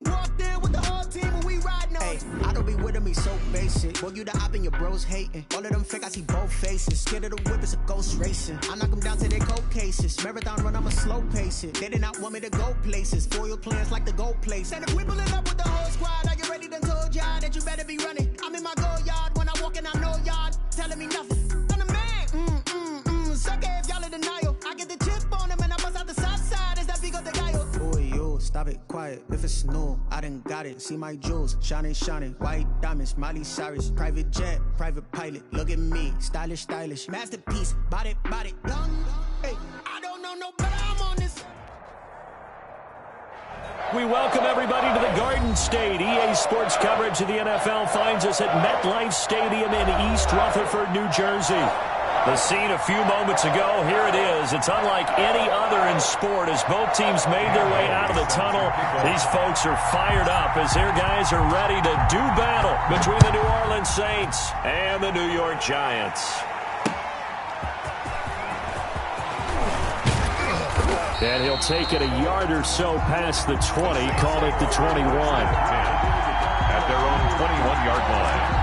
Walked in with the whole team and we riding on. Hey, I don't be with him, he's so basic. Boy, you the op and your bros hating. All of them fake, I see both faces. Scared of the whip, it's a ghost racing. I knock them down to their cold cases. Marathon run, I'ma slow pace it. They did not want me to go places. Foil plans like the gold place. And if we pulling up with the whole squad, are you ready? Done told y'all that you better be running. I'm in my go yard when I walk in, I know y'all telling me nothing. I'm the man. Sucker if y'all in denial. I get the chip on them and I bust out the south side. Is that big of the guy? Boy, yo, stop it, quiet. If it's new, I done got it. See my jewels, shining, white diamonds, Miley Cyrus, private jet, private pilot. Look at me, stylish, masterpiece, body, young. Hey, I don't know no better. I'm on this. We welcome everybody to the Garden State. EA Sports coverage of the NFL finds us at MetLife Stadium in East Rutherford, New Jersey. The scene a few moments ago, here it is. It's unlike any other in sport as both teams made their way out of the tunnel. These folks are fired up as their guys are ready to do battle between the New Orleans Saints and the New York Giants. And he'll take it a yard or so past the 20, called it the 21. At their own 21-yard line.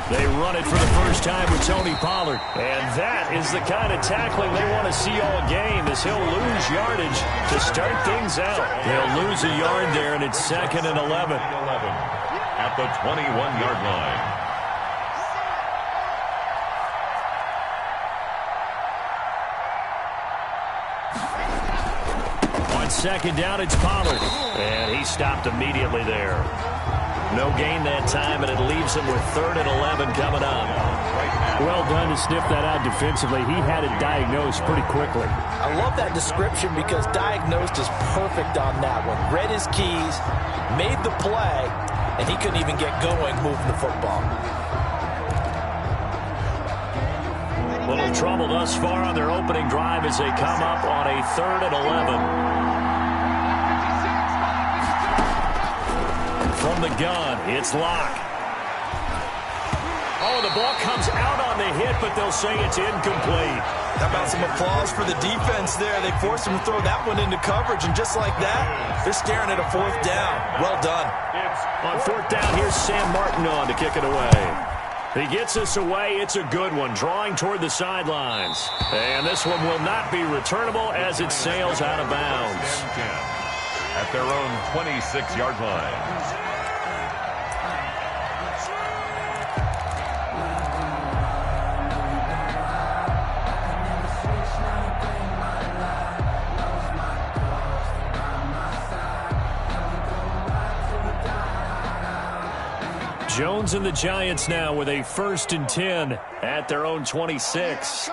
They run it for the first time with Tony Pollard. And that is the kind of tackling they want to see all game, as he'll lose yardage to start things out. They'll lose a yard there, and it's 2nd and 11. At the 21-yard line. On 2nd down, it's Pollard. And he stopped immediately there. No gain that time, and it leaves him with 3rd and 11 coming up. Well done to sniff that out defensively. He had it diagnosed pretty quickly. I love that description because diagnosed is perfect on that one. Read his keys, made the play, and he couldn't even get going moving the football. Little trouble thus far on their opening drive as they come up on a 3rd and 11. From the gun, it's Locke. Oh, the ball comes out on the hit, but they'll say it's incomplete. How about some applause for the defense there? They forced him to throw that one into coverage, and just like that, they're staring at a 4th down. Well done. On 4th down, here's Sam Martin on to kick it away. He gets us away. It's a good one, drawing toward the sidelines. And this one will not be returnable as it sails out of bounds. At their own 26-yard line. Jones and the Giants now with a 1st and 10 at their own 26.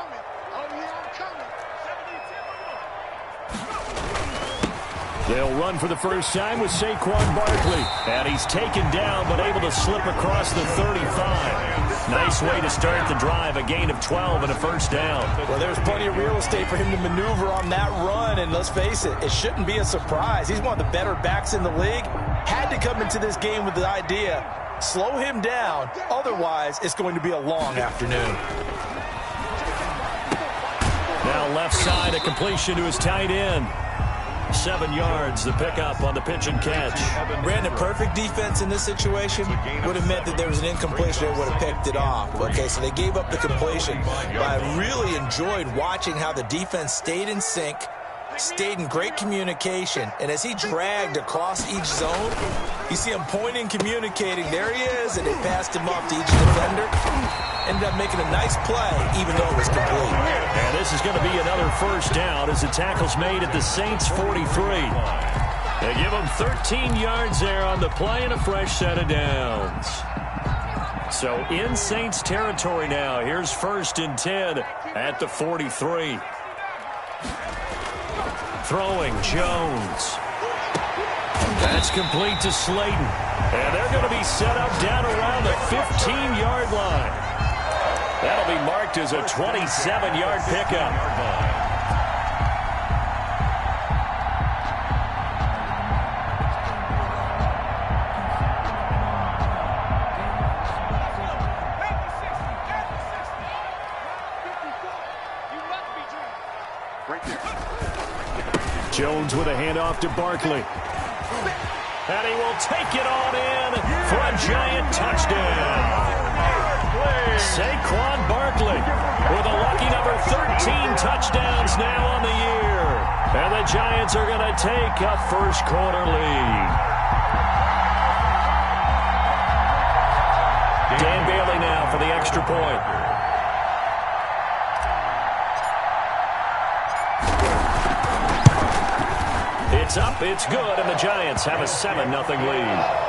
They'll run for the first time with Saquon Barkley. And he's taken down but able to slip across the 35. Nice way to start the drive, a gain of 12 and a 1st down. Well, there's plenty of real estate for him to maneuver on that run, and let's face it, it shouldn't be a surprise. He's one of the better backs in the league. Had to come into this game with the idea, slow him down, otherwise it's going to be a long afternoon. Now left side, a completion to his tight end. 7 yards, the pickup on the pitch and catch. Brandon, perfect defense in this situation would have meant that there was an incompletion that would have picked it off. Okay, so they gave up the completion. But I really enjoyed watching how the defense stayed in sync, stayed in great communication, and as he dragged across each zone, you see him pointing, communicating. There he is, and they passed him off to each defender. Ended up making a nice play, even though it was complete. And this is going to be another 1st down as the tackle's made at the Saints' 43. They give them 13 yards there on the play and a fresh set of downs. So in Saints territory now. Here's 1st and 10 at the 43. Throwing Jones. That's complete to Slayton. And they're going to be set up down around the 15-yard line. That'll be marked as a 27-yard pickup. Jones with a handoff to Barkley. And he will take it on in for a Giant touchdown. Saquon Barkley with a lucky number 13 touchdowns now on the year. And the Giants are going to take a first-quarter lead. Dan Bailey now for the extra point. It's up, it's good, and the Giants have a 7-0 lead.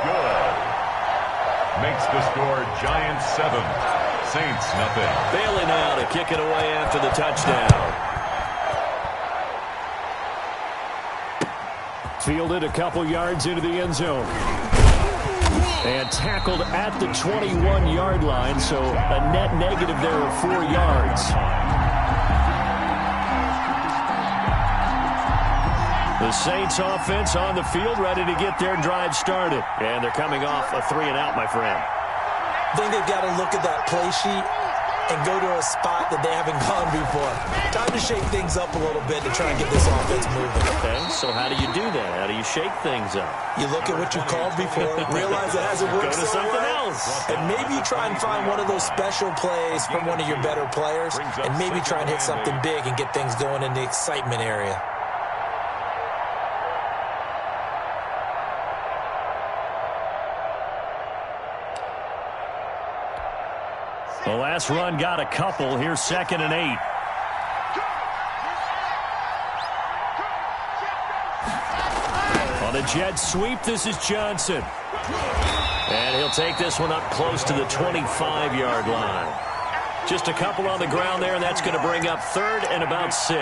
Good. Makes the score Giants 7, Saints 0. Bailey now to kick it away after the touchdown. Fielded a couple yards into the end zone. And tackled at the 21-yard line, so a net negative there of 4 yards. The Saints offense on the field, ready to get their drive started. And they're coming off a 3-and-out, my friend. I think they've got to look at that play sheet and go to a spot that they haven't gone before. Time to shake things up a little bit to try and get this offense moving. Okay, so how do you do that? How do you shake things up? You look at what you called before, realize it hasn't worked Go to something else. And maybe you try and find one of those special plays from one of your better players, and maybe try and hit something big and get things going in the excitement area. The last run got a couple. Here's 2nd and 8. On a jet sweep, this is Johnson. And he'll take this one up close to the 25-yard line. Just a couple on the ground there, and that's going to bring up 3rd and about 6.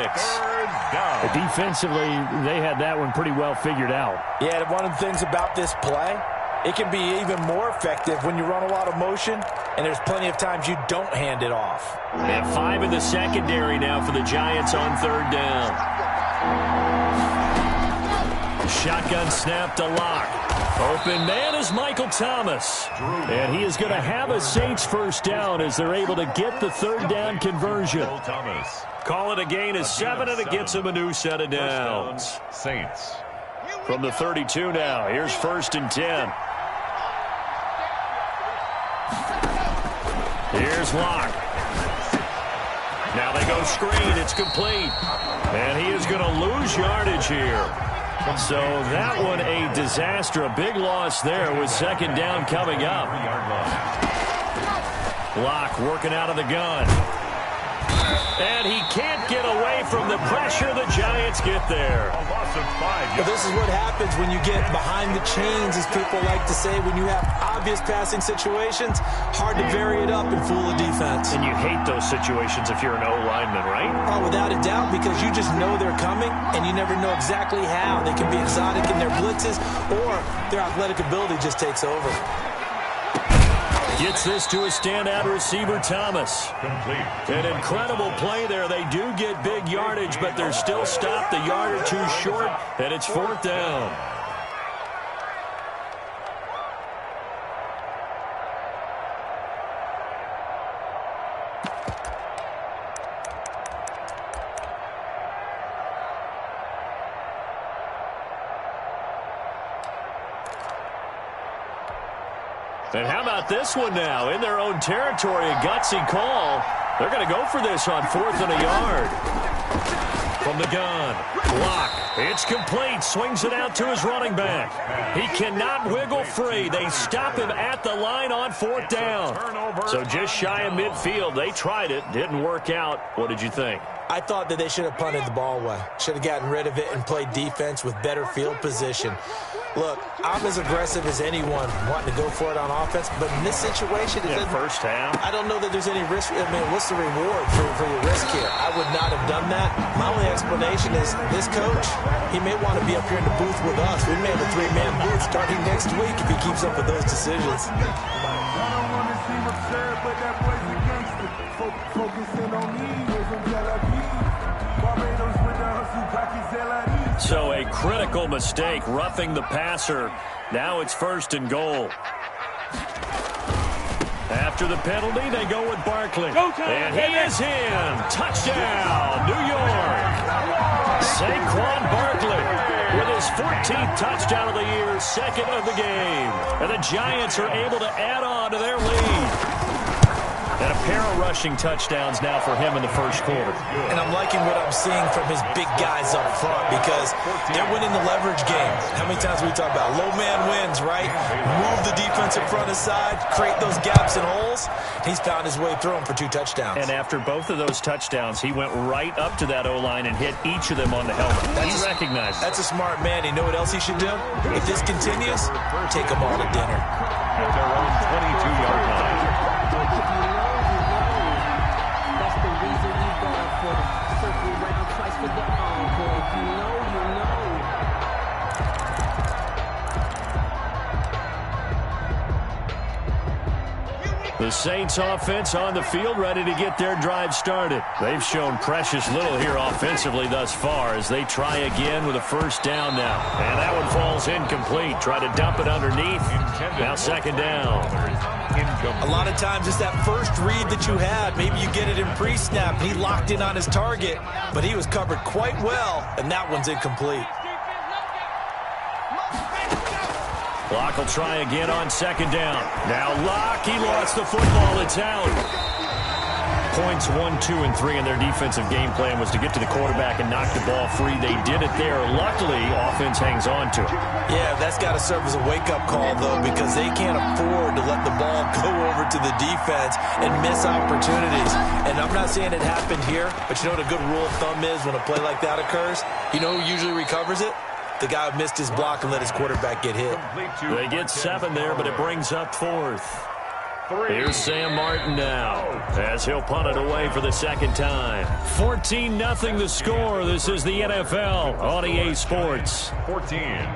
Defensively, they had that one pretty well figured out. Yeah, one of the things about this play, it can be even more effective when you run a lot of motion, and there's plenty of times you don't hand it off. And 5 in the secondary now for the Giants on 3rd down. Shotgun snap to Locke. Open man is Michael Thomas. And he is going to have a Saints first down as they're able to get the 3rd down conversion. Call it a gain of 7, and it gets him a new set of downs. Saints. From the 32 now, here's 1st and 10. Here's Locke. Now they go screen. It's complete. And he is going to lose yardage here. So that one a disaster. A big loss there with 2nd down coming up. Locke working out of the gun. And he can't get away from the pressure. The Giants get there. A loss of 5. But this is what happens when you get behind the chains, as people like to say. When you have obvious passing situations, hard to vary it up and fool the defense. And you hate those situations if you're an O-lineman, right? Oh, without a doubt, because you just know they're coming, and you never know exactly how. They can be exotic in their blitzes, or their athletic ability just takes over. Gets this to a standout receiver, Thomas. Complete. An incredible play there. They do get big yardage, but they're still stopped a yard or 2 short, and it's 4th down. And how about this one now? In their own territory, a gutsy call. They're going to go for this on 4th and a yard. From the gun, Locke. It's complete. Swings it out to his running back. He cannot wiggle free. They stop him at the line on 4th down. So just shy of midfield. They tried it. Didn't work out. What did you think? I thought that they should have punted the ball away. Should have gotten rid of it and played defense with better field position. Look, I'm as aggressive as anyone wanting to go for it on offense, but in this situation, First half. I don't know that there's any risk. I mean, what's the reward for your risk here? I would not have done that. My only explanation is this coach, he may want to be up here in the booth with us. We may have a 3-man booth starting next week if he keeps up with those decisions. So a critical mistake, roughing the passer. Now it's 1st and goal. After the penalty, they go with Barkley. And he is in. Touchdown, New York. Saquon Barkley with his 14th touchdown of the year, 2nd of the game. And the Giants are able to add on to their lead. And a pair of rushing touchdowns now for him in the 1st quarter. And I'm liking what I'm seeing from his big guys up front because they're winning the leverage game. How many times we talk about low man wins, right? Move the defensive front aside, create those gaps and holes. He's found his way through them for 2 touchdowns. And after both of those touchdowns, he went right up to that O-line and hit each of them on the helmet. He recognized it. That's a smart man. You know what else he should do? If this continues, take them all to dinner. At their own 22-yard line. The Saints offense on the field, ready to get their drive started. They've shown precious little here offensively thus far as they try again with a 1st down now. And that one falls incomplete. Try to dump it underneath. Now 2nd down. A lot of times it's that first read that you had. Maybe you get it in pre-snap. He locked in on his target, but he was covered quite well, and that one's incomplete. Locke will try again on 2nd down. Now Locke, he lost the football. It's out. Points 1, 2, and 3 in their defensive game plan was to get to the quarterback and knock the ball free. They did it there. Luckily, offense hangs on to it. Yeah, that's got to serve as a wake-up call, though, because they can't afford to let the ball go over to the defense and miss opportunities. And I'm not saying it happened here, but you know what a good rule of thumb is when a play like that occurs? You know who usually recovers it? The guy who missed his block and let his quarterback get hit. They get 7 there, but it brings up 4th. Here's Sam Martin now as he'll punt it away for the 2nd time. 14-0 the score. This is the NFL on EA Sports. 14,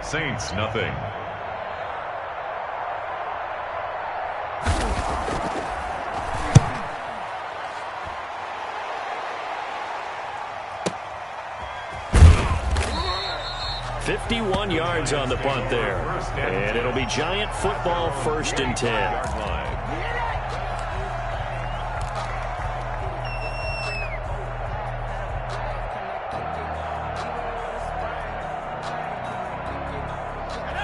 Saints nothing. .51 yards on the punt there. And it'll be Giant football, 1st and 10.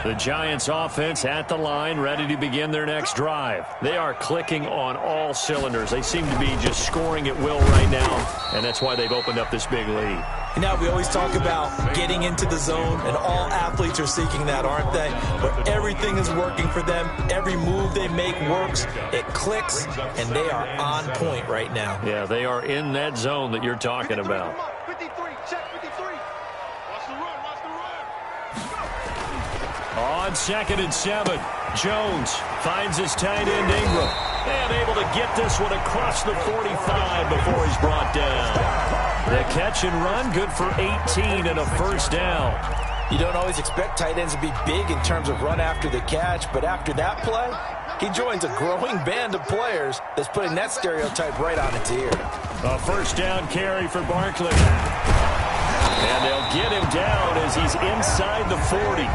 The Giants offense at the line, ready to begin their next drive. They are clicking on all cylinders. They seem to be just scoring at will right now, and that's why they've opened up this big lead. Now, we always talk about getting into the zone, and all athletes are seeking that, aren't they? But everything is working for them. Every move they make works. It clicks, and they are on point right now. Yeah, they are in that zone that you're talking about. 53, check 53. Watch the run, watch the run. On 2nd and 7, Jones finds his tight end Ingram. And able to get this one across the 45 before he's brought down. The catch and run, good for 18 and a 1st down. You don't always expect tight ends to be big in terms of run after the catch, but after that play, he joins a growing band of players that's putting that stereotype right on its ear. A 1st down carry for Barkley. And they'll get him down as he's inside the 40.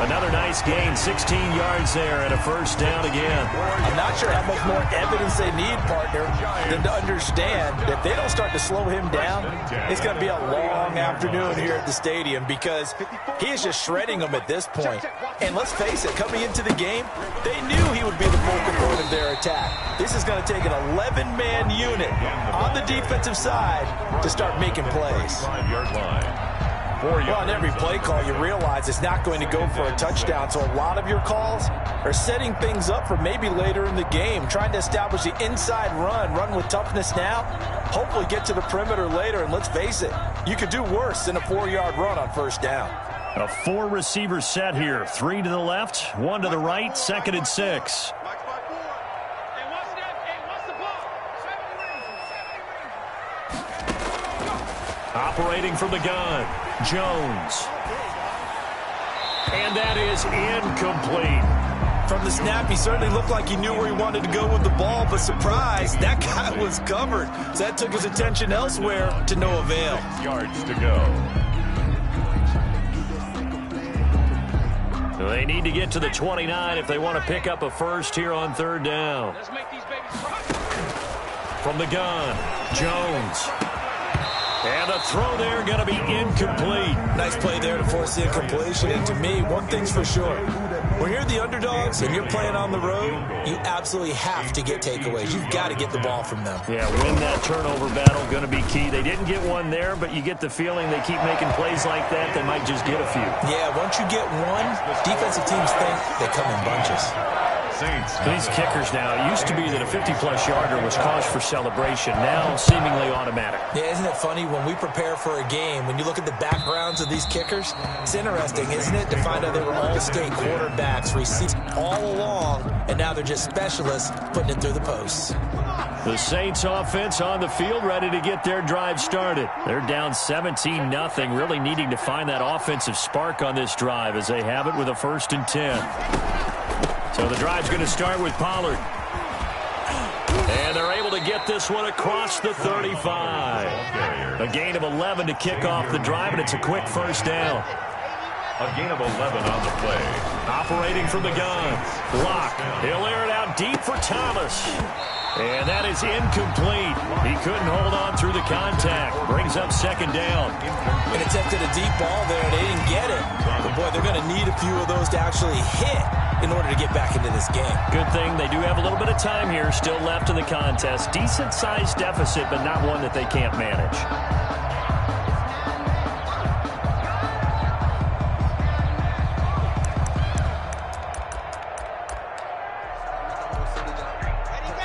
Another nice gain, 16 yards there and a 1st down again. I'm not sure how much more evidence they need, partner, than to understand that if they don't start to slow him down, it's going to be a long afternoon here at the stadium because he is just shredding them at this point. And let's face it, coming into the game, they knew he would be the focal point of their attack. This is going to take an 11-man unit on the defensive side to start making plays. 5-yard line. Well, on every play call, you realize it's not going to go for a touchdown, so a lot of your calls are setting things up for maybe later in the game, trying to establish the inside run with toughness now, hopefully get to the perimeter later, and let's face it, you could do worse than a 4-yard run on 1st down. A 4-receiver set here, 3 to the left, 1 to the right, 2nd and 6. Operating from the gun, Jones. And that is incomplete. From the snap, he certainly looked like he knew where he wanted to go with the ball, but surprise, that guy was covered. So that took his attention elsewhere to no avail. 6 yards to go. They need to get to the 29 if they want to pick up a first here on third down. Let's make these babies cry. From the gun, Jones. And the throw there going to be incomplete. Nice play there to force the incompletion. And to me, one thing's for sure. When you're the underdogs and you're playing on the road, you absolutely have to get takeaways. You've got to get the ball from them. Yeah, win that turnover battle, going to be key. They didn't get one there, but you get the feeling they keep making plays like that, they might just get a few. Yeah, once you get one, defensive teams think they come in bunches. Saints. These kickers now, it used to be that a 50-plus yarder was cause for celebration. Now, seemingly automatic. Yeah, isn't it funny when we prepare for a game, when you look at the backgrounds of these kickers, it's interesting, isn't it, to find out they were all-state quarterbacks, received all along, and now they're just specialists putting it through the posts. The Saints offense on the field, ready to get their drive started. They're down 17-0, really needing to find that offensive spark on this drive as they have it with a 1st and 10. So the drive's going to start with Pollard. And they're able to get this one across the 35. A gain of 11 to kick off the drive, and it's a quick first down. A gain of 11 on the play. Operating from the gun. Block. He'll air it out deep for Thomas. And that is incomplete. He couldn't hold on through the contact. Brings up 2nd down. And attempted a deep ball there, and they didn't get it. But, boy, they're going to need a few of those to actually hit in order to get back into this game. Good thing they do have a little bit of time here still left in the contest. Decent-sized deficit, but not one that they can't manage.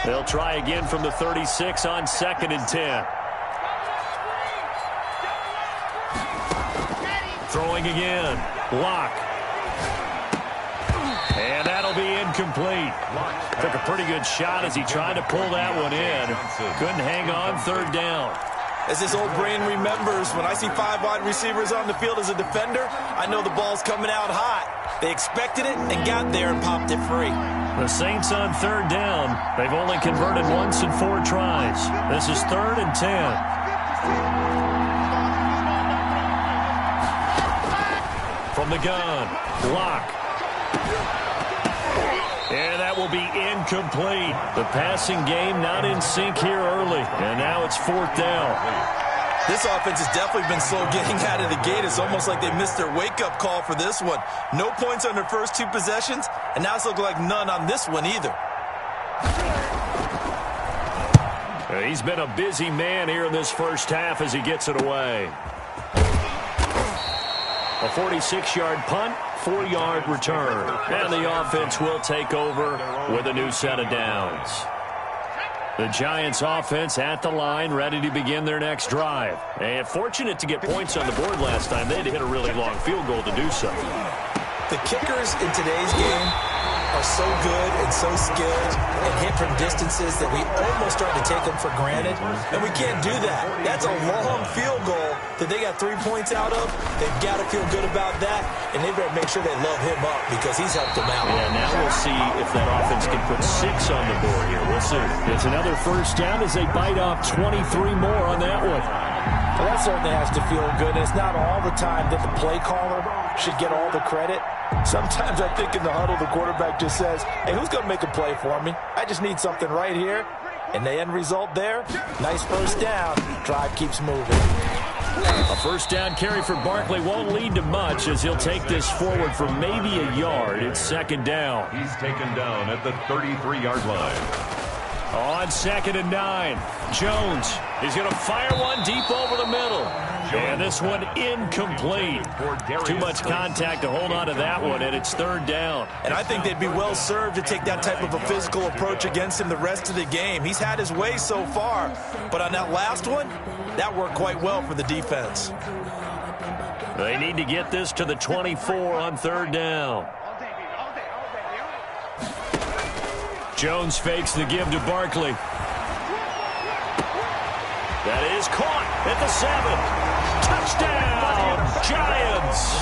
They'll try again from the 36 on 2nd and 10. Throwing again. Lock. And that'll be incomplete. Took a pretty good shot as he tried to pull that one in. Couldn't hang on 3rd down. As his old brain remembers, when I see 5 wide receivers on the field as a defender, I know the ball's coming out hot. They expected it and got there and popped it free. The Saints on 3rd down. They've only converted once in 4 tries. This is 3rd and 10. From the gun, Lock. And that will be incomplete. The passing game not in sync here early. And now it's 4th down. This offense has definitely been slow getting out of the gate. It's almost like they missed their wake-up call for this one. No points on their first 2 possessions, and now it's looking like none on this one either. He's been a busy man here in this first half as he gets it away. A 46-yard punt, 4-yard return. And the offense will take over with a new set of downs. The Giants offense at the line, ready to begin their next drive. And fortunate to get points on the board last time. They had to hit a really long field goal to do so. The kickers in today's game are so good and so skilled and hit from distances that we almost start to take them for granted. And we can't do that. That's a long field goal that they got 3 points out of. They've got to feel good about that, and they better make sure they love him up because he's helped them out. Yeah, now we'll see if that offense can put 6 on the board here. We'll see. It's another first down as they bite off 23 more on that one. Well, that certainly has to feel good. It's not all the time that the play caller should get all the credit. Sometimes I think in the huddle, the quarterback just says, hey, who's going to make a play for me? I just need something right here. And the end result there, nice first down. Drive keeps moving. A first down carry for Barkley won't lead to much as he'll take this forward for maybe a yard. It's 2nd down. He's taken down at the 33-yard line. On 2nd and 9, Jones is going to fire one deep over the middle. And this one incomplete. Too much contact to hold on to that one, and it's 3rd down. And I think they'd be well served to take that type of a physical approach against him the rest of the game. He's had his way so far, but on that last one, that worked quite well for the defense. They need to get this to the 24 on 3rd down. Jones fakes the give to Barkley. That is caught at the 7. Touchdown, Giants.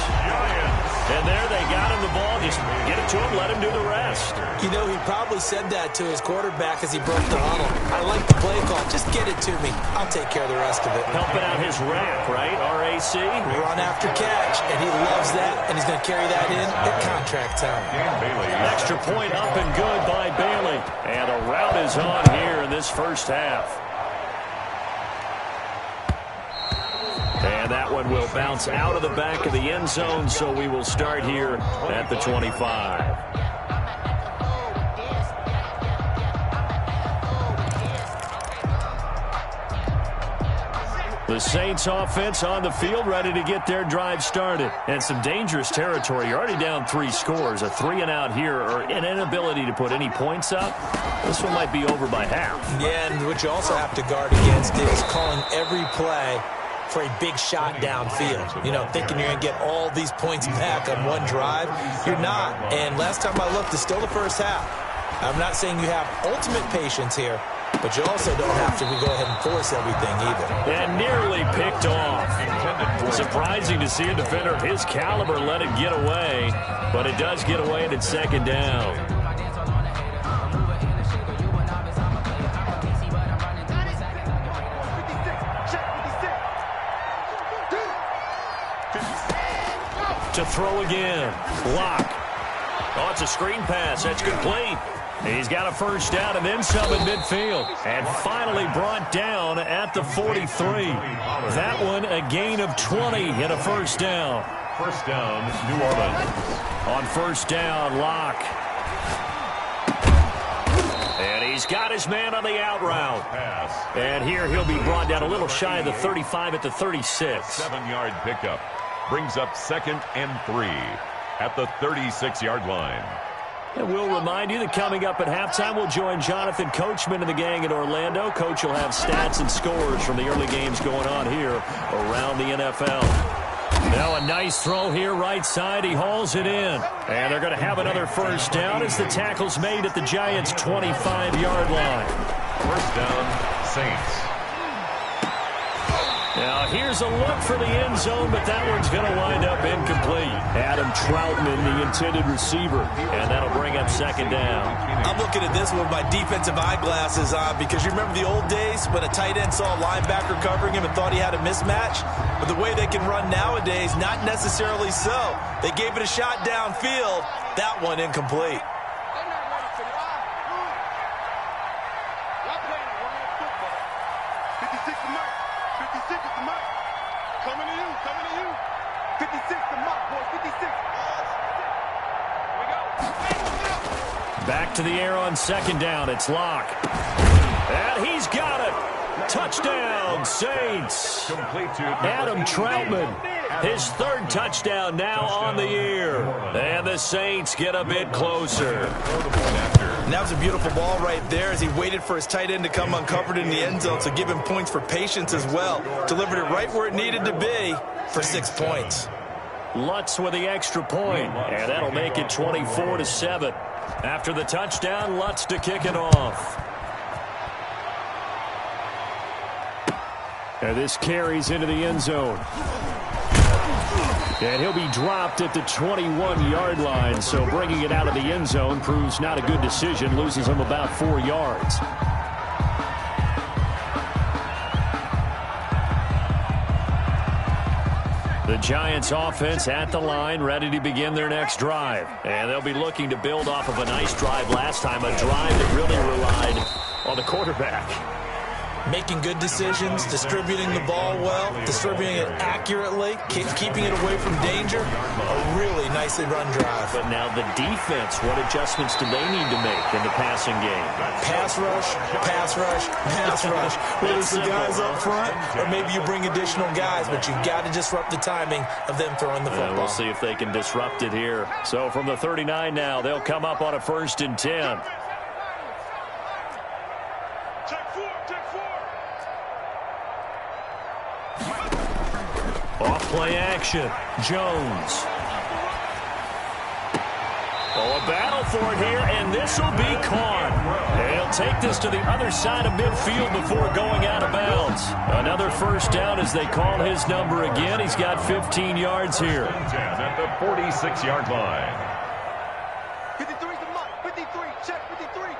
And there they got him the ball. Just get it to him, let him do the rest. You know, he probably said that to his quarterback as he broke the huddle. I like the play call. Just get it to me. I'll take care of the rest of it. Helping out his rack, right? RAC. Run after catch, and he loves that, and he's going to carry that in at contract time. Extra point up and good by Bailey. And a rout is on here in this first half. And that one will bounce out of the back of the end zone, so we will start here at the 25. The Saints offense on the field, ready to get their drive started. And some dangerous territory. You're already down 3 scores. A 3-and-out here, or an inability to put any points up. This one might be over by half. Yeah, and what you also have to guard against is calling every play for a big shot downfield. You know, thinking you're going to get all these points back on one drive. You're not. And last time I looked, it's still the first half. I'm not saying you have ultimate patience here, but you also don't have to go ahead and force everything either. And nearly picked off. Surprising to see a defender of his caliber let it get away, but it does get away and it's second down. To throw again. Block. Oh, it's a screen pass. That's complete. He's got a first down and then some in midfield. And finally brought down at the 43. That one a gain of 20 and a first down. First down, New Orleans. On first down, Locke. And he's got his man on the out route. Pass. And here he'll be brought down a little shy of the 35 at the 36. 7-yard pickup. Brings up 2nd and 3 at the 36-yard line. And we'll remind you that coming up at halftime, we'll join Jonathan Coachman and the gang in Orlando. Coach will have stats and scores from the early games going on here around the NFL. Now a nice throw here right side. He hauls it in. And they're going to have another first down as the tackle's made at the Giants' 25-yard line. First down, Saints. Now, here's a look for the end zone, but that one's going to wind up incomplete. Adam Troutman, the intended receiver, and that'll bring up second down. I'm looking at this with my defensive eyeglasses on because you remember the old days when a tight end saw a linebacker covering him and thought he had a mismatch? But the way they can run nowadays, not necessarily so. They gave it a shot downfield. That one incomplete. Back to the air on second down. It's Locke. And he's got it. Touchdown, Saints. Complete to Adam Troutman. His 3rd touchdown now on the year. And the Saints get a bit closer. And that was a beautiful ball right there as he waited for his tight end to come uncovered in the end zone, so give him points for patience as well. Delivered it right where it needed to be for 6 points. Lutz with the extra point, and that'll make it 24-7. After the touchdown, Lutz to kick it off. And this carries into the end zone. And he'll be dropped at the 21-yard line, so bringing it out of the end zone proves not a good decision, loses him about 4 yards. The Giants offense at the line, ready to begin their next drive. And they'll be looking to build off of a nice drive last time, a drive that really relied on the quarterback. Making good decisions, distributing the ball well, distributing it accurately, keeping it away from danger. A really nicely run drive. But now the defense, what adjustments do they need to make in the passing game? Pass rush, pass rush, pass rush. Whether it's the guys up front or maybe you bring additional guys, but you've got to disrupt the timing of them throwing the football. We'll see if they can disrupt it here. So from the 39 now, they'll come up on a 1st and 10. Off play action. Jones. Oh, a battle for it here, and this will be caught. He'll take this to the other side of midfield before going out of bounds. Another first down as they call his number again. He's got 15 yards here. At the 46-yard line. 53 is the mark. 53. Check 53.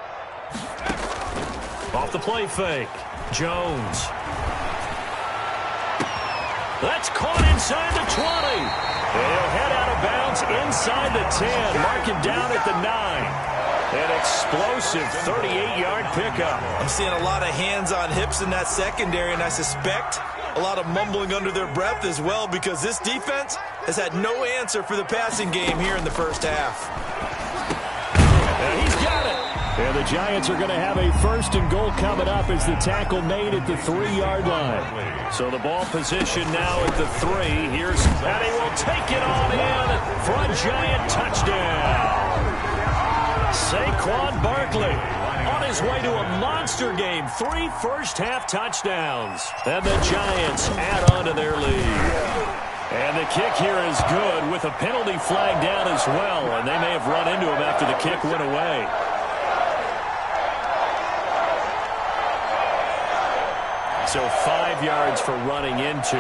Off the play fake. Jones. That's caught inside the 20. They'll head out of bounds inside the 10. Mark him down at the 9. An explosive 38-yard pickup. I'm seeing a lot of hands on hips in that secondary, and I suspect a lot of mumbling under their breath as well, because this defense has had no answer for the passing game here in the first half. And he's got it. And the Giants are going to have a first and goal coming up as the tackle made at the 3-yard line. So the ball position now at the 3. Here's, and he will take it on in for a Giant touchdown. Saquon Barkley on his way to a monster game. 3 first-half touchdowns. And the Giants add on to their lead. And the kick here is good with a penalty flag down as well. And they may have run into him after the kick went away. So 5 yards for running into.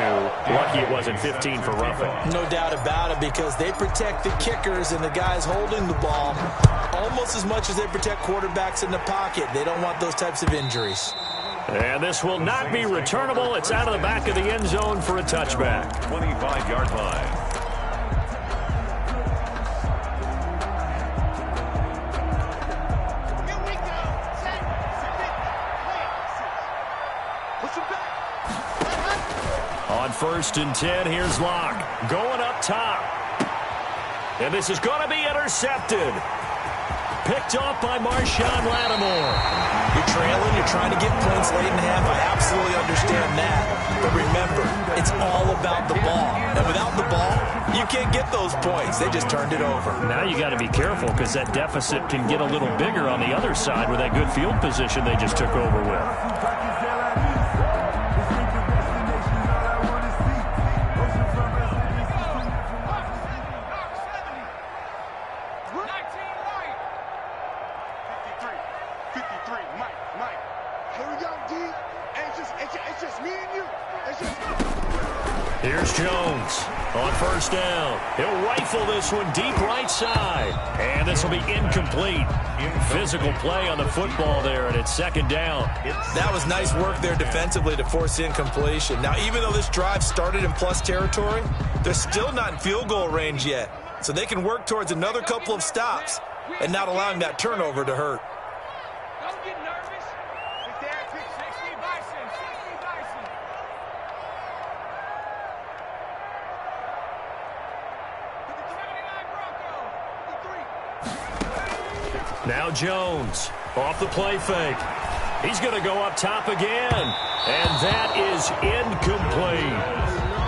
Lucky it wasn't 15 for roughing. No doubt about it, because they protect the kickers and the guys holding the ball almost as much as they protect quarterbacks in the pocket. They don't want those types of injuries. And this will not be returnable. It's out of the back of the end zone for a touchback. 25-yard line. On 1st and 10, here's Locke going up top. And this is going to be intercepted. Picked off by Marshawn Lattimore. You're trailing, you're trying to get points late in the half. I absolutely understand that. But remember, it's all about the ball. And without the ball, you can't get those points. They just turned it over. Now you got to be careful, because that deficit can get a little bigger on the other side with that good field position they just took over with. Here's Jones on 1st down. He'll rifle this one deep right side. And this will be incomplete. Physical play on the football there, and it's 2nd down. That was nice work there defensively to force incompletion. Now, even though this drive started in plus territory, they're still not in field goal range yet. So they can work towards another couple of stops and not allowing that turnover to hurt. Don't get nervous. It's there, pick 60 Bison. 60 Bison. Now Jones off the play fake. He's going to go up top again. And that is incomplete.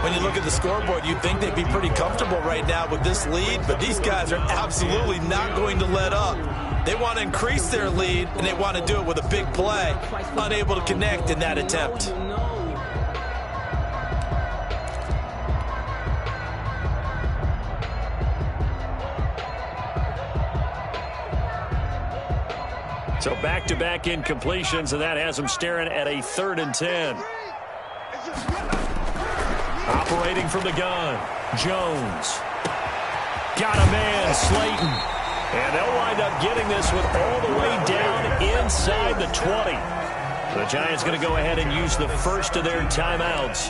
When you look at the scoreboard, you'd think they'd be pretty comfortable right now with this lead, but these guys are absolutely not going to let up. They want to increase their lead, and they want to do it with a big play. Unable to connect in that attempt. So back-to-back incompletions, and that has them staring at a 3rd and 10. Operating from the gun, Jones. Got a man, Slayton. And they'll wind up getting this one all the way down inside the 20. The Giants going to go ahead and use the first of their timeouts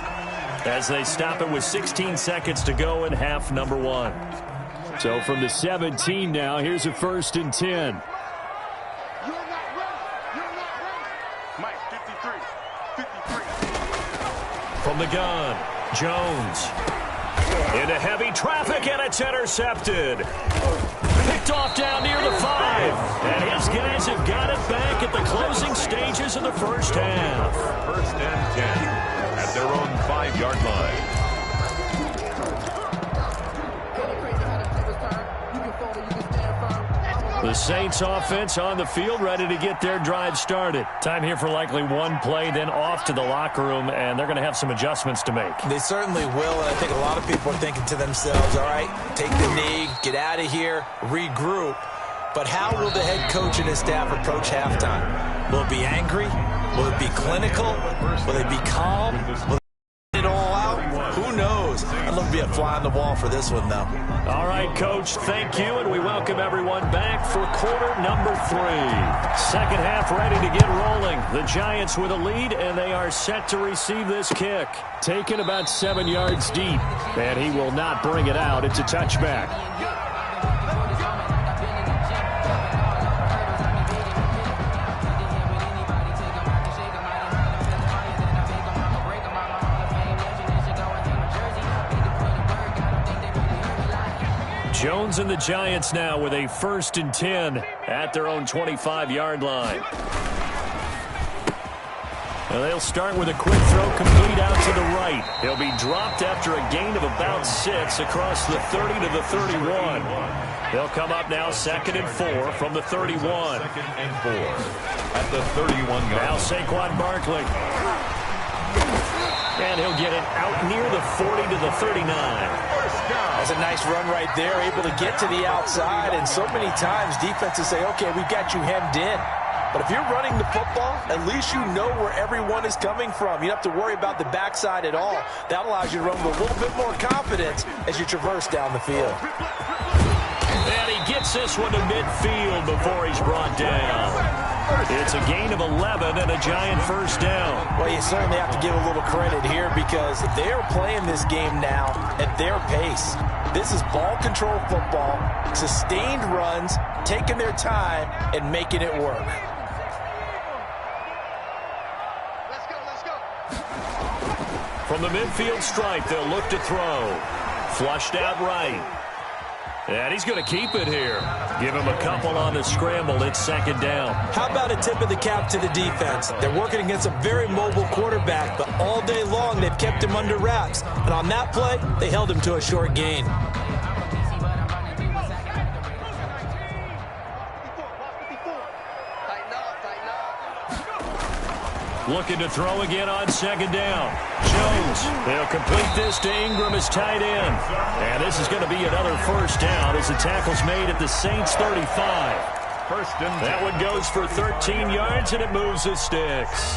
as they stop it with 16 seconds to go in half number 1. So from the 17 now, here's a 1st and 10. From the gun, Jones. Into heavy traffic, and it's intercepted. Picked off down near the 5. And his guys have got it back at the closing stages of the first half. 1st and 10 at their own 5-yard line. The Saints offense on the field, ready to get their drive started. Time here for likely one play, then off to the locker room, and they're going to have some adjustments to make. They certainly will, and I think a lot of people are thinking to themselves, all right, take the knee, get out of here, regroup. But how will the head coach and his staff approach halftime? Will it be angry? Will it be clinical? Will it be calm? Will they get it all out? Who knows? I'd love to be a fly on the wall for this one, though. All right, Coach, thank you, and we welcome everyone back for quarter number 3. Second half ready to get rolling. The Giants with a lead, and they are set to receive this kick. Taken about 7 yards deep, and he will not bring it out. It's a touchback. Jones and the Giants now with a 1st and 10 at their own 25-yard line. And they'll start with a quick throw complete out to the right. He'll be dropped after a gain of about 6 across the 30 to the 31. They'll come up now 2nd and 4 from the 31. 2nd and 4 at the 31-yard line. Now Saquon Barkley. And he'll get it out near the 40 to the 39. That's a nice run right there, able to get to the outside. And so many times defenses say, okay, we've got you hemmed in. But if you're running the football, at least you know where everyone is coming from. You don't have to worry about the backside at all. That allows you to run with a little bit more confidence as you traverse down the field. And he gets this one to midfield before he's brought down. It's a gain of 11 and a Giant 1st down. Well, you certainly have to give a little credit here because they are playing this game now at their pace. This is ball control football, sustained runs, taking their time, and making it work. Let's go. From the midfield stripe, they'll look to throw. Flushed out right. And he's going to keep it here. Give him a couple on the scramble. It's 2nd down. How about a tip of the cap to the defense? They're working against a very mobile quarterback, but all day long they've kept him under wraps. And on that play, they held him to a short gain. Looking to throw again on 2nd down. Jones, they'll complete this to Ingram as tight end. And this is going to be another 1st down as the tackle's made at the Saints 35. 1st and 10. That one goes for 13 yards, and it moves the sticks.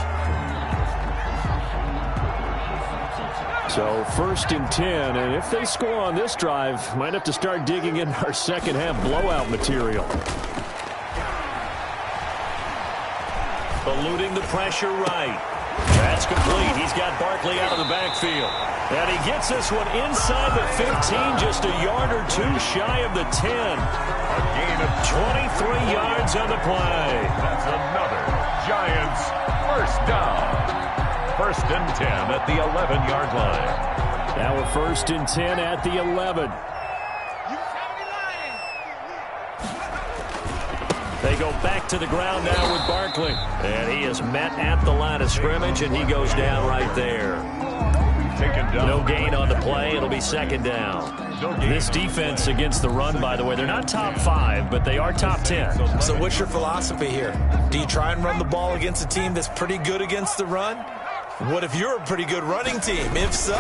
So 1st and 10, and if they score on this drive, might have to start digging in our second half blowout material. Eluding the pressure right. That's complete. He's got Barkley out of the backfield. And he gets this one inside the 15, just a yard or 2 shy of the 10. A gain of 23 yards on the play. That's another Giants 1st down. 1st and 10 at the 11-yard line. Now a 1st and 10 at the 11. They go back to the ground now with Barkley. And he is met at the line of scrimmage, and he goes down right there. Taken down. No gain on the play. It'll be 2nd down. This defense against the run, by the way, they're not top 5, but they are top 10. So what's your philosophy here? Do you try and run the ball against a team that's pretty good against the run? What if you're a pretty good running team? If so,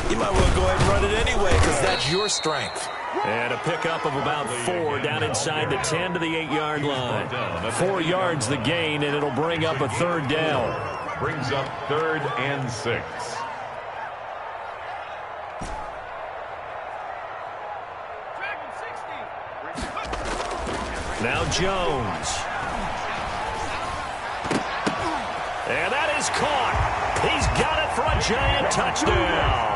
you might want to go ahead and run it anyway because that's your strength. And a pickup of about 4 down inside the 10 to the 8-yard line. 4 yards the gain, and it'll bring up a 3rd down. Brings up 3rd and 6. Now Jones. And that is caught. He's got it for a Giant touchdown.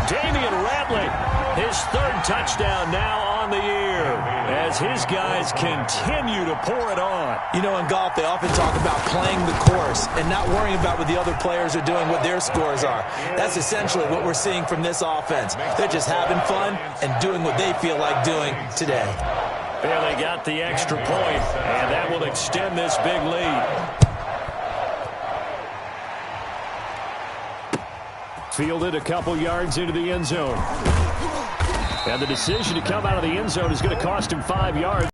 Damian Ratley, his 3rd touchdown now on the year as his guys continue to pour it on. You know, in golf, they often talk about playing the course and not worrying about what the other players are doing, what their scores are. That's essentially what we're seeing from this offense. They're just having fun and doing what they feel like doing today. Yeah, they got the extra point, and that will extend this big lead. Fielded a couple yards into the end zone. And the decision to come out of the end zone is going to cost him 5 yards.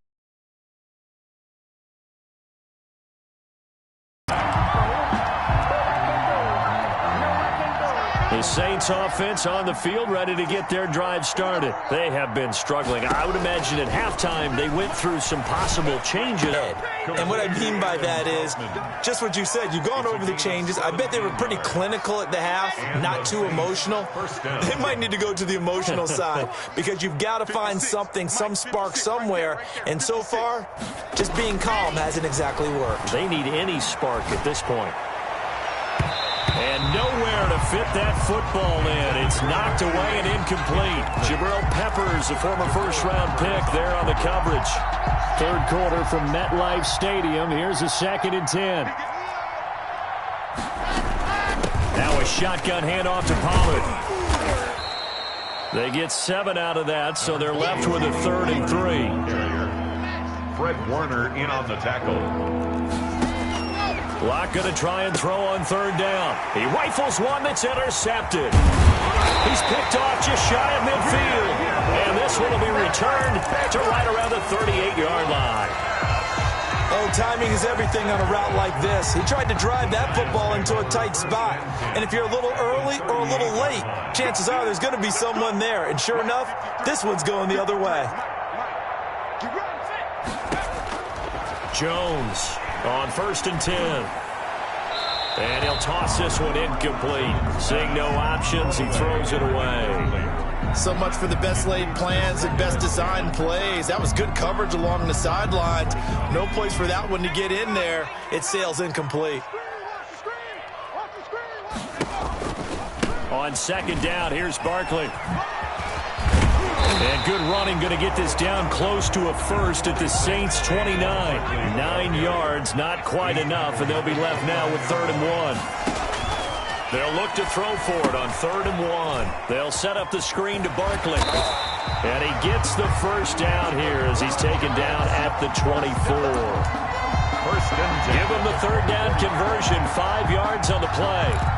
Saints offense on the field, ready to get their drive started. They have been struggling. I would imagine at halftime they went through some possible changes. And what I mean by that is just what you said. You've gone over the changes. I bet they were pretty clinical at the half, not too emotional. They might need to go to the emotional side because you've got to find something, some spark somewhere. And so far, just being calm hasn't exactly worked. They need any spark at this point. And nowhere to fit that football in. It's knocked away and incomplete. Jabril Peppers, a former first-round pick, there on the coverage. Third quarter from MetLife Stadium. Here's a 2nd and 10. Now a shotgun handoff to Pollard. They get 7 out of that, so they're left with a 3rd and 3. Fred Warner in on the tackle. Locke going to try and throw on 3rd down. He rifles one that's intercepted. He's picked off just shy of midfield. And this one will be returned to right around the 38-yard line. Oh, timing is everything on a route like this. He tried to drive that football into a tight spot. And if you're a little early or a little late, chances are there's going to be someone there. And sure enough, this one's going the other way. Jones on 1st and 10. And he'll toss this one incomplete. Seeing no options, he throws it away. So much for the best laid plans and best designed plays. That was good coverage along the sidelines. No place for that one to get in there. It sails incomplete. On 2nd down, here's Barkley. And good running, going to get this down close to a first at the Saints' 29. 9 yards, not quite enough, and they'll be left now with 3rd and 1. They'll look to throw for it on 3rd and 1. They'll set up the screen to Barkley. And he gets the first down here as he's taken down at the 24. 1st and 10. Give him the 3rd down conversion, 5 yards on the play.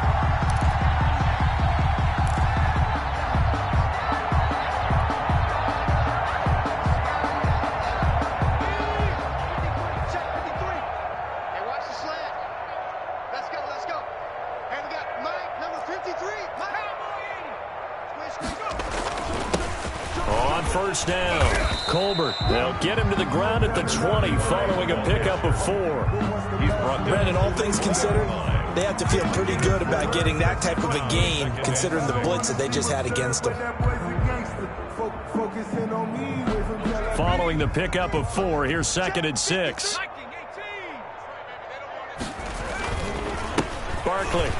First down. Colbert. They'll get him to the ground at the 20 following a pickup of 4. Brandon, all things considered, they have to feel pretty good about getting that type of a gain considering the blitz that they just had against them. Following the pickup of 4, here's 2nd and 6. Barkley.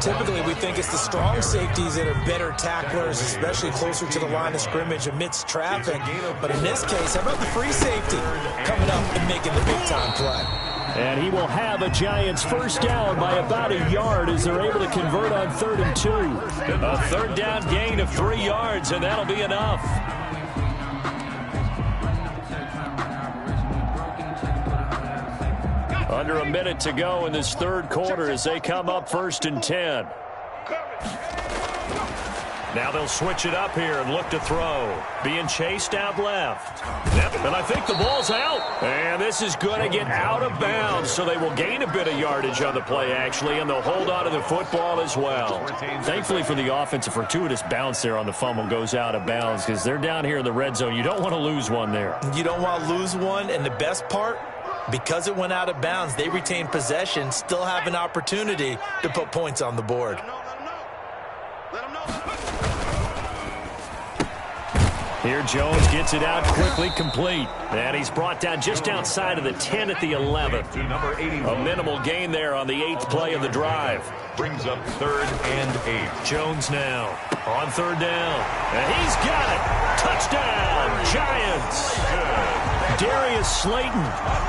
Typically, we think it's the strong safeties that are better tacklers, especially closer to the line of scrimmage amidst traffic. But in this case, how about the free safety coming up and making the big-time play? And he will have a Giants first down by about a yard as they're able to convert on 3rd and 2. A 3rd down gain of 3 yards, and that'll be enough. Under a minute to go in this 3rd quarter as they come up 1st and 10. Now they'll switch it up here and look to throw. Being chased out left. Yep, and I think the ball's out. And this is going to get out of bounds, so they will gain a bit of yardage on the play, actually, and they'll hold on to the football as well. Thankfully for the offense, a fortuitous bounce there on the fumble goes out of bounds because they're down here in the red zone. You don't want to lose one there. You don't want to lose one, and the best part, because it went out of bounds, they retain possession, still have an opportunity to put points on the board. Here Jones gets it out quickly, complete. And he's brought down just outside of the 10 at the 11. A minimal gain there on the 8th play of the drive. Brings up 3rd and 8. Jones now on 3rd down. And he's got it. Touchdown, Giants. Darius Slayton,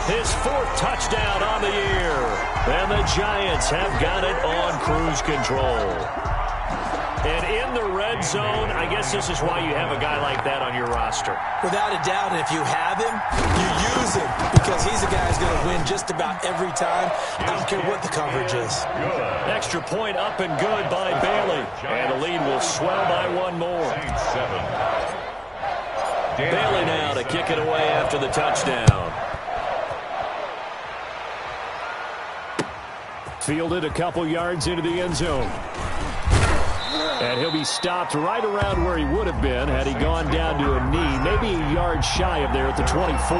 his 4th touchdown on the year. And the Giants have got it on cruise control. And in the red zone, I guess this is why you have a guy like that on your roster. Without a doubt, and if you have him, you use him because he's a guy who's going to win just about every time. I don't care what the coverage is. Extra point up and good by Bailey. And the lead will swell by 1 more. Bailey now to kick it away after the touchdown. Fielded a couple yards into the end zone. And he'll be stopped right around where he would have been had he gone down to a knee, maybe a yard shy of there at the 24.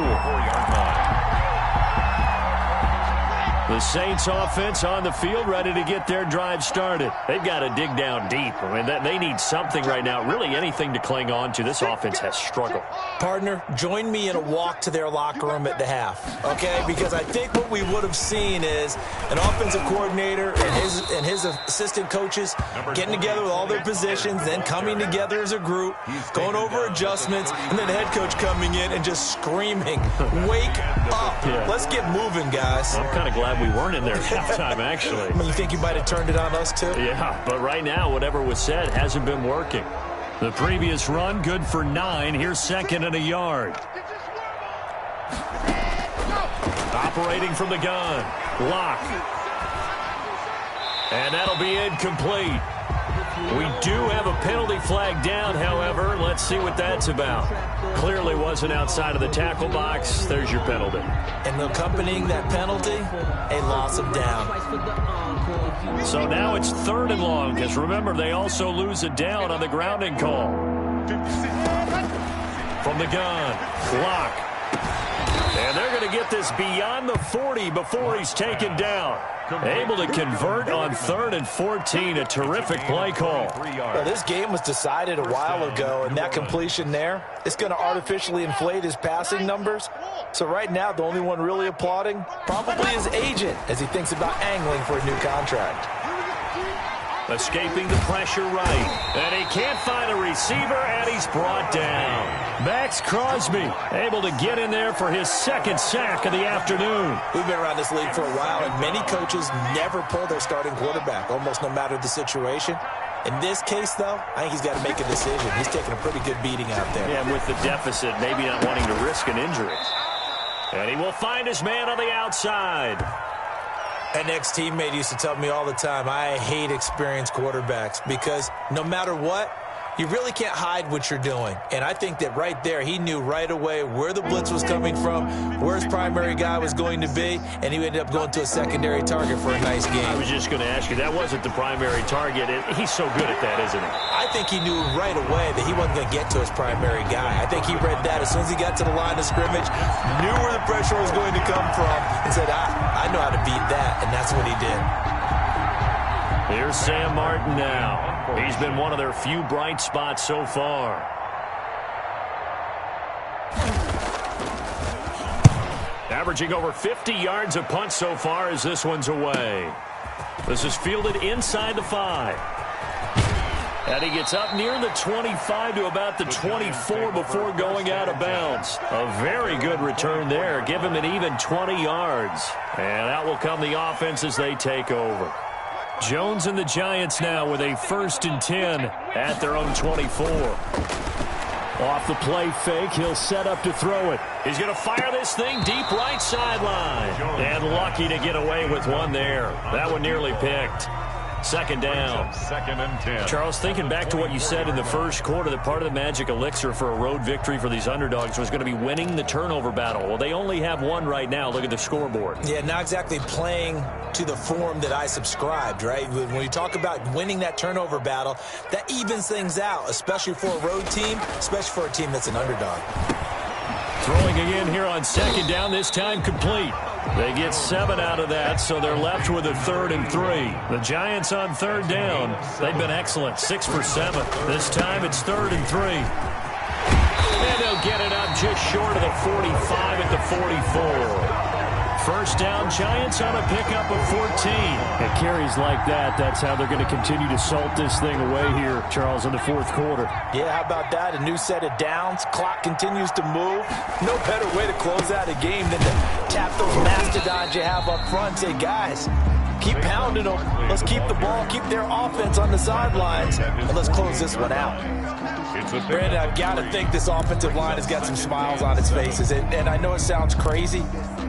The Saints offense on the field, ready to get their drive started. They've got to dig down deep. I mean, they need something right now, really anything to cling on to. This offense has struggled. Partner, join me in a walk to their locker room at the half, okay? Because I think what we would have seen is an offensive coordinator and his assistant coaches getting together with all their positions, then coming together as a group, going over adjustments, and then the head coach coming in and just screaming, "Wake up. Yeah. Let's get moving, guys." I'm kind of glad we weren't in there at halftime, actually. I mean, you think you might have turned it on us, too? Yeah, but right now, whatever was said hasn't been working. The previous run, good for 9. Here's second and a yard. Operating from the gun. Lock. And that'll be incomplete. We do have a penalty flag down, however. Let's see what that's about. Clearly wasn't outside of the tackle box. There's your penalty. And accompanying that penalty, a loss of down. So now it's 3rd and long, because remember, they also lose a down on the grounding call. From the gun, Lock. And they're going to get this beyond the 40 before he's taken down. Able to convert on 3rd and 14. A terrific play call. Well, this game was decided a while ago, and that completion there, it's going to artificially inflate his passing numbers. So right now, the only one really applauding probably his agent as he thinks about angling for a new contract. Escaping the pressure right. And he can't find a receiver, and he's brought down. Max Crosby able to get in there for his 2nd sack of the afternoon. We've been around this league for a while, and many coaches never pull their starting quarterback, almost no matter the situation. In this case, though, I think he's got to make a decision. He's taking a pretty good beating out there. Yeah, with the deficit, maybe not wanting to risk an injury. And he will find his man on the outside. An ex-teammate used to tell me all the time, I hate experienced quarterbacks because no matter what, you really can't hide what you're doing. And I think that right there, he knew right away where the blitz was coming from, where his primary guy was going to be, and he ended up going to a secondary target for a nice game. I was just going to ask you, that wasn't the primary target. He's so good at that, isn't he? I think he knew right away that he wasn't going to get to his primary guy. I think he read that as soon as he got to the line of scrimmage, knew where the pressure was going to come from, and said, I know how to beat that, and that's what he did. Here's Sam Martin now. He's been one of their few bright spots so far. Averaging over 50 yards a punt so far as this one's away. This is fielded inside the 5. And he gets up near the 25 to about the 24 before going out of bounds. A very good return there. Give him an even 20 yards. And out will come the offense as they take over. Jones and the Giants now with a 1st and 10 at their own 24. Off the play fake, he'll set up to throw it. He's going to fire this thing deep right sideline. And lucky to get away with one there. That one nearly picked. 2nd down. 2nd and 10. Charles, thinking back to what you said in the first quarter, that part of the magic elixir for a road victory for these underdogs was going to be winning the turnover battle. Well, they only have one right now. Look at the scoreboard. Yeah, not exactly playing to the form that I subscribed, right? When you talk about winning that turnover battle, that evens things out, especially for a road team, especially for a team that's an underdog. Throwing again here on 2nd down, this time complete. They get 7 out of that, so they're left with a 3rd and 3. The Giants on 3rd down. They've been excellent, 6 for 7. This time it's 3rd and 3. And they'll get it up just short of the 45 at the 44. 1st down, Giants on a pickup of 14. It carries like that. That's how they're going to continue to salt this thing away here, Charles, in the 4th quarter. Yeah, how about that? A new set of downs. Clock continues to move. No better way to close out a game than to tap those mastodons you have up front. Say, guys, keep pounding them. Let's keep the ball, keep their offense on the sidelines, and let's close this one out. Brandon, I've got to think this offensive line has got some smiles on its faces. And I know it sounds crazy,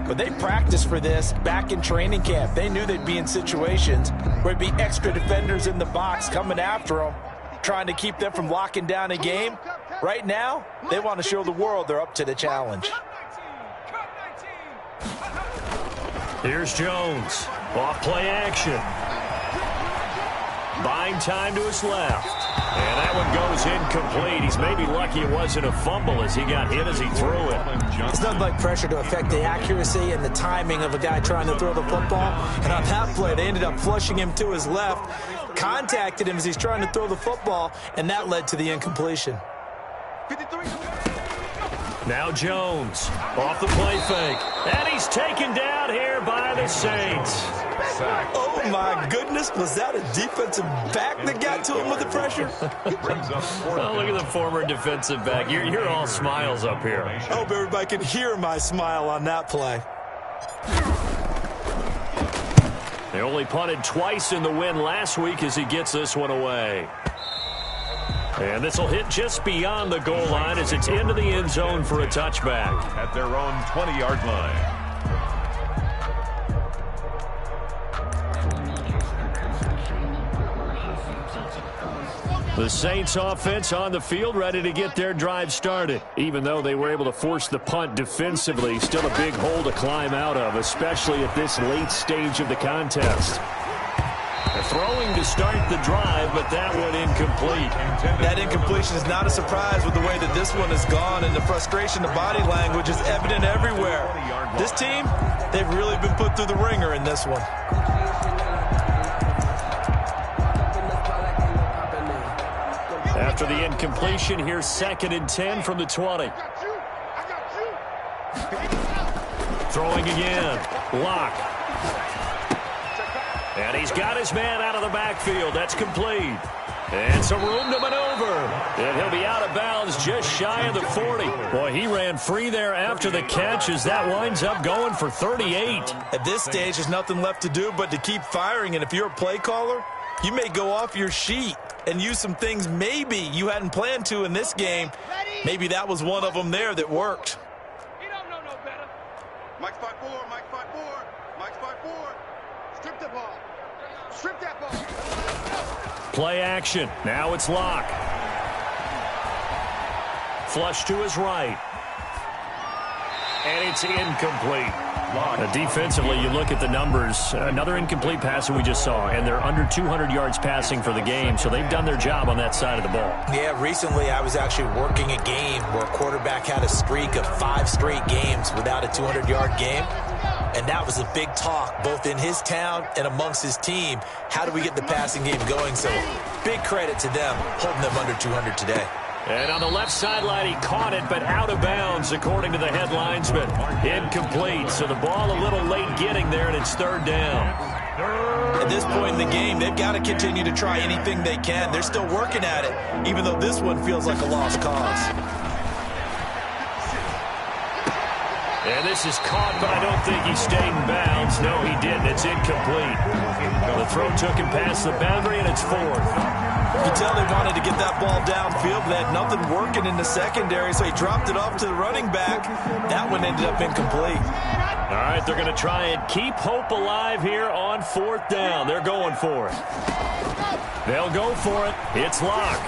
but they practiced for this back in training camp. They knew they'd be in situations where there'd be extra defenders in the box coming after them, trying to keep them from locking down a game. Right now, they want to show the world they're up to the challenge. Here's Jones. Off play action. Buying time to his left. And that one goes incomplete. He's maybe lucky it wasn't a fumble as he got hit as he threw it. It's nothing like pressure to affect the accuracy and the timing of a guy trying to throw the football. And on that play, they ended up flushing him to his left, contacted him as he's trying to throw the football, and that led to the incompletion. Now Jones off the play fake. And he's taken down here by the Saints. Oh, my goodness. Was that a defensive back that got to him with the pressure? Oh, look at the former defensive back. You're all smiles up here. I hope everybody can hear my smile on that play. They only punted twice in the win last week as he gets this one away. And this will hit just beyond the goal line as it's into the end zone for a touchback. At their own 20-yard line. The Saints offense on the field ready to get their drive started. Even though they were able to force the punt defensively, still a big hole to climb out of, especially at this late stage of the contest. They're throwing to start the drive, but that one incomplete. That incompletion is not a surprise with the way that this one has gone, and the frustration, the body language is evident everywhere. This team, they've really been put through the ringer in this one. After the incompletion, here's 2nd and 10 from the 20. Throwing again. Lock. And he's got his man out of the backfield. That's complete. And some room to maneuver. And he'll be out of bounds just shy of the 40. Boy, he ran free there after the catch as that winds up going for 38. At this stage, there's nothing left to do but to keep firing. And if you're a play caller, you may go off your sheet and use some things maybe you hadn't planned to in this game. Maybe that was one of them there that worked. He don't know no better. Mike's 5-4, Mike's 5-4, Mike's 5-4. Strip the ball. Strip that ball. Play action. Now it's Lock. Flush to his right. And it's incomplete. Defensively, you look at the numbers. Another incomplete pass that we just saw, and they're under 200 yards passing for the game, so they've done their job on that side of the ball. Yeah, recently I was actually working a game where a quarterback had a streak of 5 straight games without a 200-yard game, and that was a big talk both in his town and amongst his team. How do we get the passing game going? So big credit to them holding them under 200 today. And on the left sideline, he caught it, but out of bounds, according to the head linesman. Incomplete, so the ball a little late getting there, and it's 3rd down. At this point in the game, they've got to continue to try anything they can. They're still working at it, even though this one feels like a lost cause. And this is caught, but I don't think he stayed in bounds. No, he didn't. It's incomplete. The throw took him past the boundary, and it's 4th. You can tell they wanted to get that ball downfield. They had nothing working in the secondary, so he dropped it off to the running back. That one ended up incomplete. All right, they're going to try and keep hope alive here on 4th down. They're going for it. They'll go for it. It's Lock.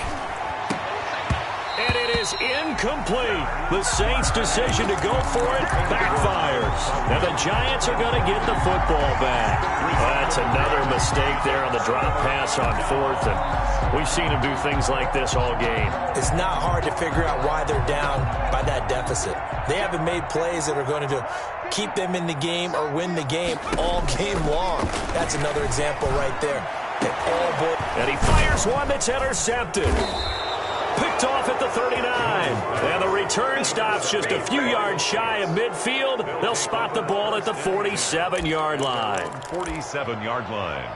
And it is incomplete. The Saints' decision to go for it backfires. And the Giants are going to get the football back. That's another mistake there on the drop pass on 4th. And we've seen them do things like this all game. It's not hard to figure out why they're down by that deficit. They haven't made plays that are going to keep them in the game or win the game all game long. That's another example right there. And he fires one that's intercepted. Picked off at the 39. And the return stops just a few yards shy of midfield. They'll spot the ball at the 47-yard line. 47-yard line.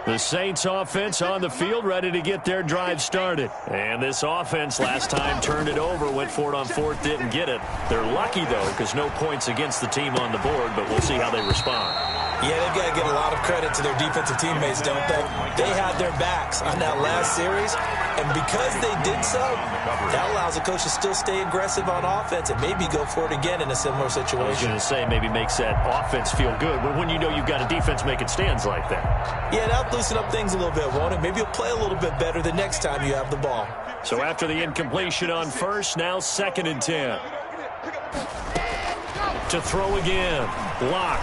The Saints offense on the field ready to get their drive started. And this offense last time turned it over, went for it on 4th, didn't get it. They're lucky, though, because no points against the team on the board, but we'll see how they respond. Yeah, they've got to give a lot of credit to their defensive teammates, don't they? They had their backs on that last series, and because they did so, that allows the coach to still stay aggressive on offense and maybe go for it again in a similar situation. I was going to say maybe makes that offense feel good, but when you know you've got a defense making stands like that. Yeah, that'll loosen up things a little bit, won't it? Maybe you'll play a little bit better the next time you have the ball. So after the incompletion on 1st, now 2nd and 10. To throw again. Locke.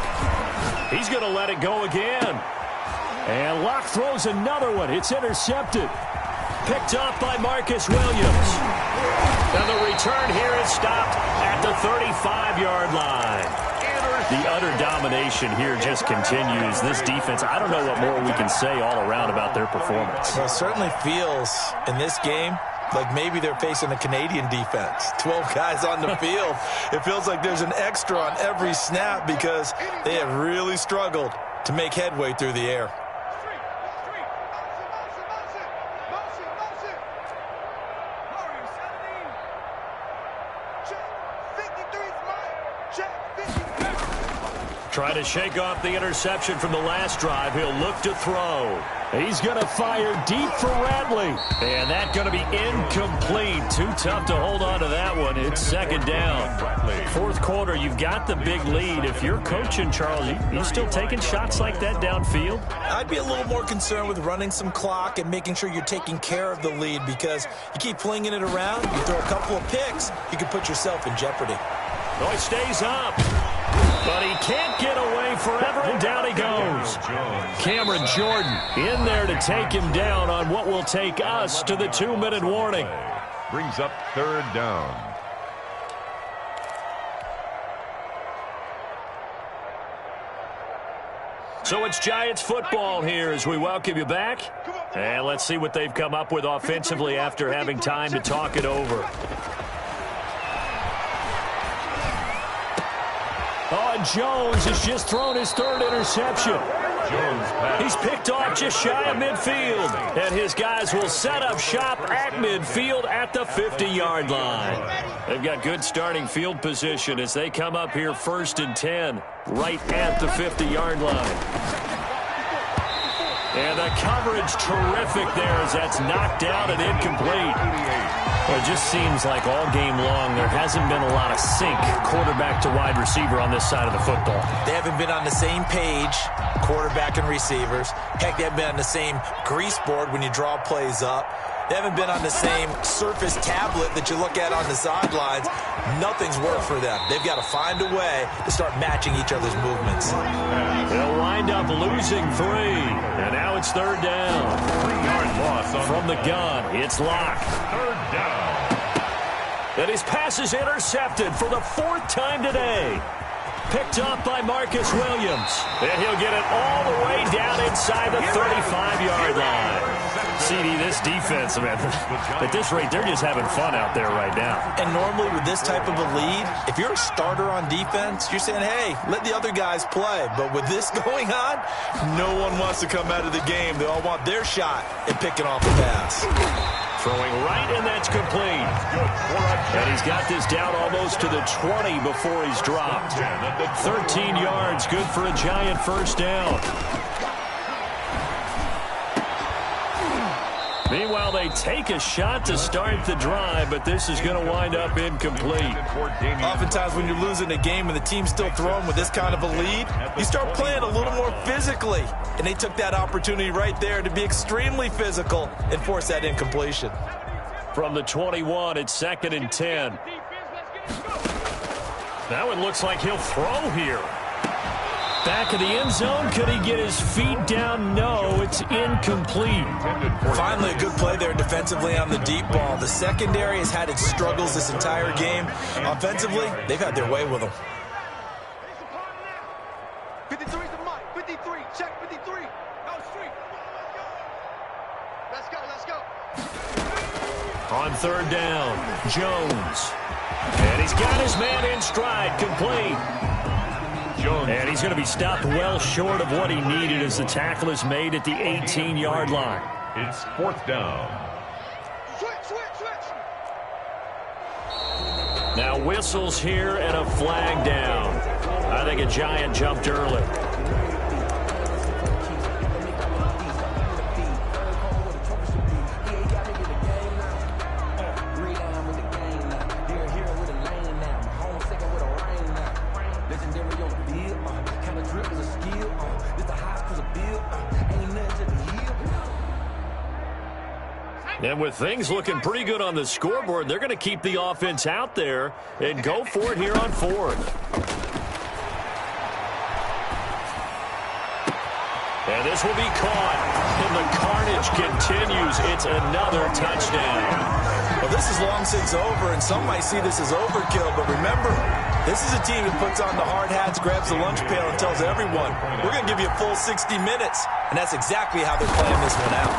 He's going to let it go again. And Locke throws another one. It's intercepted. Picked off by Marcus Williams. And the return here is stopped at the 35-yard line. The utter domination here just continues. This defense, I don't know what more we can say all around about their performance. Well, it certainly feels in this game like maybe they're facing a Canadian defense. 12 guys on the field. It feels like there's an extra on every snap because they have really struggled to make headway through the air. Try to shake off the interception from the last drive. He'll look to throw. He's going to fire deep for Ratley. And that's going to be incomplete. Too tough to hold on to that one. It's second down. Fourth quarter, you've got the big lead. If you're coaching, Charles, you still taking shots like that downfield? I'd be a little more concerned with running some clock and making sure you're taking care of the lead because you keep flinging it around, you throw a couple of picks, you can put yourself in jeopardy. Oh, he stays up. But he can't get away forever, and down he goes. Cameron Jordan in there to take him down on what will take us to the 2-minute warning. Brings up third down. So it's Giants football here as we welcome you back. And let's see what they've come up with offensively after having time to talk it over. Oh, and Jones has just thrown his third interception. He's picked off just shy of midfield. And his guys will set up shop at midfield at the 50-yard line. They've got good starting field position as they come up here 1st and 10, right at the 50-yard line. And the coverage terrific there as that's knocked down and incomplete. Well, it just seems like all game long there hasn't been a lot of sync quarterback to wide receiver on this side of the football. They haven't been on the same page, quarterback and receivers. Heck, they haven't been on the same grease board when you draw plays up. They haven't been on the same surface tablet that you look at on the sidelines. Nothing's worked for them. They've got to find a way to start matching each other's movements. They'll wind up losing 3. And now it's third down. 3-yard loss from the gun. It's Locke. Third down. And his pass is intercepted for the 4th time today. Picked off by Marcus Williams. And he'll get it all the way down inside the 35-yard line. CD, this defense, man, at this rate, they're just having fun out there right now. And normally with this type of a lead, if you're a starter on defense, you're saying, hey, let the other guys play. But with this going on, no one wants to come out of the game. They all want their shot at picking off the pass. Throwing right, and that's complete. And he's got this down almost to the 20 before he's dropped. 13 yards, good for a Giant first down. Meanwhile, they take a shot to start the drive, but this is going to wind up incomplete. Oftentimes when you're losing a game and the team's still throwing with this kind of a lead, you start playing a little more physically. And they took that opportunity right there to be extremely physical and force that incompletion. From the 21, it's 2nd and 10. That one looks like he'll throw here. Back of the end zone. Could he get his feet down? No, it's incomplete. Finally, a good play there defensively on the deep ball. The secondary has had its struggles this entire game. Offensively, they've had their way with them. 53's the mic. 53. Check 53. Go street. Let's go. Let's go. On third down, Jones. And he's got his man in stride, complete. And he's going to be stopped well short of what he needed as the tackle is made at the 18-yard line. It's 4th down. Switch. Now whistles here and a flag down. I think a Giant jumped early. And with things looking pretty good on the scoreboard, they're going to keep the offense out there and go for it here on fourth. And this will be caught. And the carnage continues. It's another touchdown. Well, this is long since over, and some might see this as overkill. But remember, this is a team that puts on the hard hats, grabs the lunch pail, and tells everyone, we're going to give you a full 60 minutes. And that's exactly how they're playing this one out.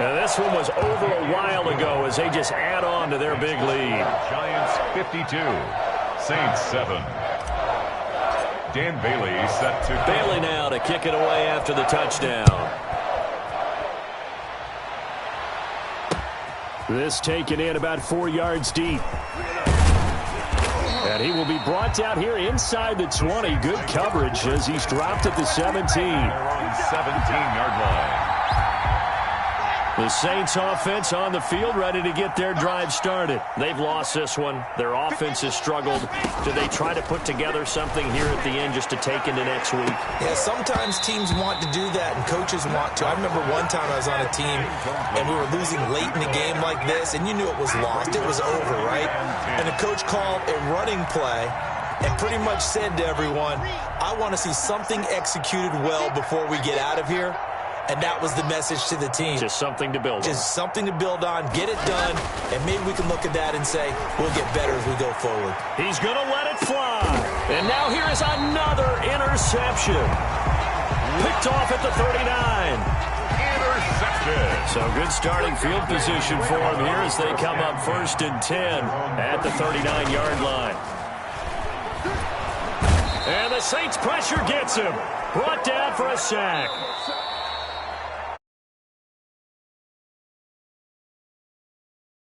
And this one was over a while ago as they just add on to their big lead. Giants 52, Saints 7. Dan Bailey set to Bailey now to kick it away after the touchdown. This taken in about 4 yards deep. And he will be brought down here inside the 20. Good coverage as he's dropped at the 17. They're on 17-yard line. The Saints offense on the field ready to get their drive started. They've lost this one. Their offense has struggled. Do they try to put together something here at the end just to take into next week? Yeah, sometimes teams want to do that and coaches want to. I remember one time I was on a team and we were losing late in a game like this and you knew it was lost. It was over, right? And the coach called a running play and pretty much said to everyone, I want to see something executed well before we get out of here. And that was the message to the team. Just something to build on. Just something to build on, get it done, and maybe we can look at that and say, we'll get better as we go forward. He's going to let it fly. And now here is another interception. Picked off at the 39. Intercepted. So good starting field position for him here as they come up 1st and 10 at the 39-yard line. And the Saints pressure gets him. Brought down for a sack.